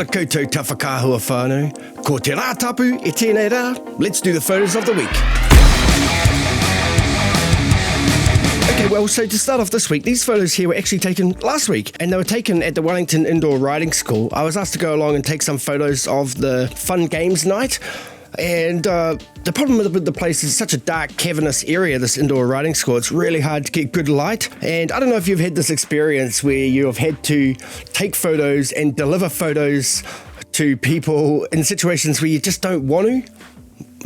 ora koutou tawhakahua whānau. Ko te rā tapu, e tēnei rā. Let's do the photos of the week. Okay, well, so to start off this week, these photos here were actually taken last week, and they were taken at the Wellington Indoor Riding School. I was asked to go along and take some photos of the fun games night. And the problem with the place is such a dark, cavernous area, this indoor riding school. It's really hard to get good light. And I don't know if you've had this experience where you have had to take photos and deliver photos to people in situations where you just don't want to,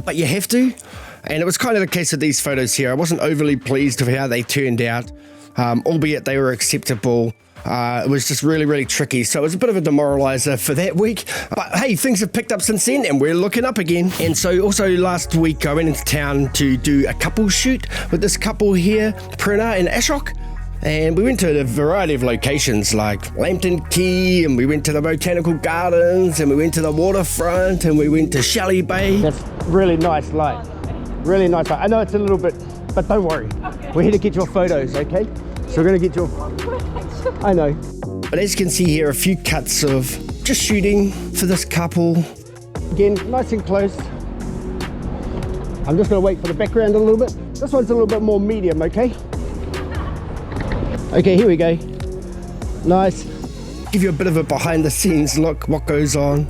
but you have to. And it was kind of the case of these photos here. I wasn't overly pleased with how they turned out, albeit they were acceptable. It was just really, really tricky. So it was a bit of a demoralizer for that week. But hey, things have picked up since then and we're looking up again. And so also last week I went into town to do a couple shoot with this couple here, Prina and Ashok. And we went to a variety of locations like Lambton Quay, and we went to the Botanical Gardens, and we went to the waterfront, and we went to Shelley Bay. That's really nice light. Really nice light. I know it's a little bit, but don't worry. We're here to get your photos, okay? So we're going to get your... I know. But as you can see here, a few cuts of just shooting for this couple. Again, nice and close. I'm just going to wait for the background a little bit. This one's a little bit more medium, okay? Okay, here we go. Nice. Give you a bit of a behind the scenes look, what goes on.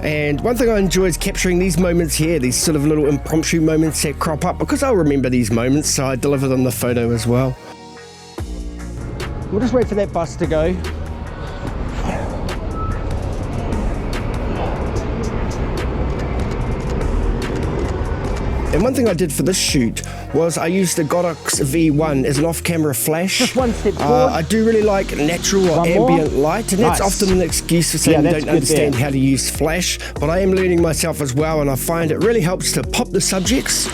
And one thing I enjoy is capturing these moments here, these sort of little impromptu moments that crop up, because I'll remember these moments, so I deliver them the photo as well. We'll just wait for that bus to go. And one thing I did for this shoot was I used the Godox V1 as an off-camera flash. Just one step forward. I do really like natural or ambient light, and that's often an excuse for saying you don't understand how to use flash, but I am learning myself as well, and I find it really helps to pop the subjects.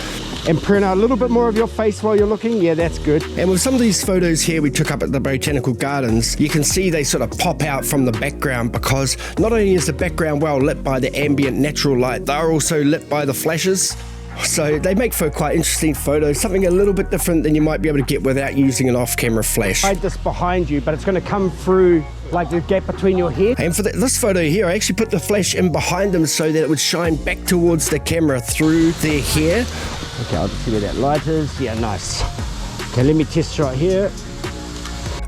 And print out a little bit more of your face while you're looking. Yeah, that's good. And with some of these photos here we took up at the Botanical Gardens, you can see they sort of pop out from the background because not only is the background well lit by the ambient natural light, they're also lit by the flashes. So they make for quite interesting photos, something a little bit different than you might be able to get without using an off-camera flash. I hide this behind you, but it's going to come through like the gap between your head. And for this photo here, I actually put the flash in behind them so that it would shine back towards the camera through their hair. Okay, I'll just see where that light is. Yeah, nice. Okay, let me test right here.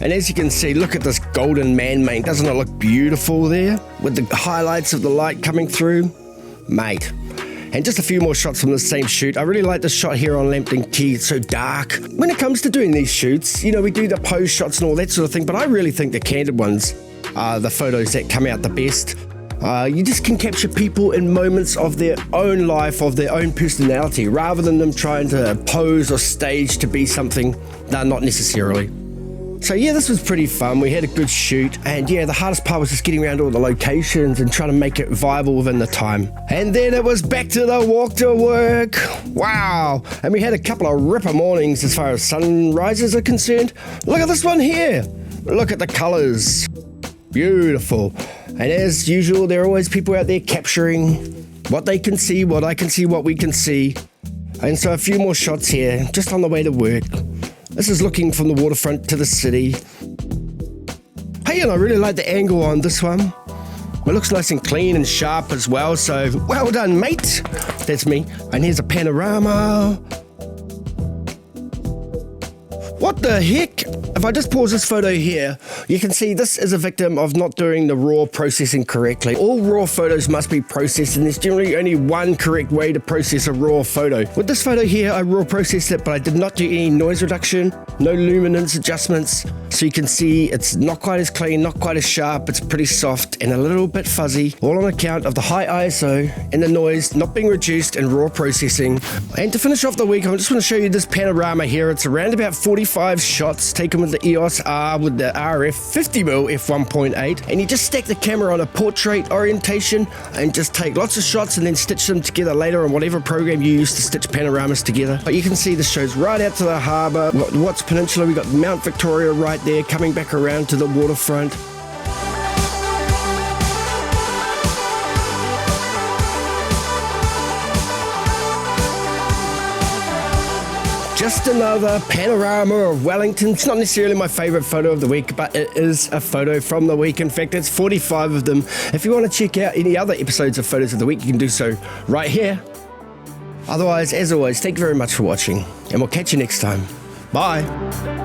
And as you can see, look at this golden man mane. Doesn't it look beautiful there? With the highlights of the light coming through? Mate. And just a few more shots from the same shoot. I really like this shot here on Lambton Quay. It's so dark. When it comes to doing these shoots, you know, we do the pose shots and all that sort of thing, but I really think the candid ones are the photos that come out the best. You just can capture people in moments of their own life, of their own personality, rather than them trying to pose or stage to be something they're not necessarily. So yeah, this was pretty fun. We had a good shoot, and yeah, the hardest part was just getting around all the locations and trying to make it viable within the time. And then it was back to the walk to work. Wow. And we had a couple of ripper mornings as far as sunrises are concerned. Look at this one here. Look at the colors. Beautiful. And as usual, there are always people out there capturing what they can see, what I can see, what we can see. And so a few more shots here, just on the way to work. This is looking from the waterfront to the city. Hey, and I really like the angle on this one. It looks nice and clean and sharp as well, so well done, mate. That's me. And here's a panorama. What the heck? If I just pause this photo here, you can see this is a victim of not doing the raw processing correctly. All raw photos must be processed, and there's generally only one correct way to process a raw photo. With this photo here, I raw processed it, but I did not do any noise reduction, no luminance adjustments. So you can see it's not quite as clean, not quite as sharp, it's pretty soft and a little bit fuzzy, all on account of the high ISO and the noise not being reduced in raw processing. And to finish off the week, I just want to show you this panorama here. It's around about 45 shots taken with the EOS R with the RF 50mm f1.8, and you just stack the camera on a portrait orientation and just take lots of shots and then stitch them together later on whatever program you use to stitch panoramas together. But you can see this shows right out to the harbour, Watts Peninsula. We got Mount Victoria right there coming back around to the waterfront. just another panorama of Wellington. It's not necessarily my favorite photo of the week, but it is a photo from the week. In fact, it's 45 of them. If you want to check out any other episodes of Photos of the Week, you can do so right here. Otherwise, as always, thank you very much for watching, and we'll catch you next time. Bye.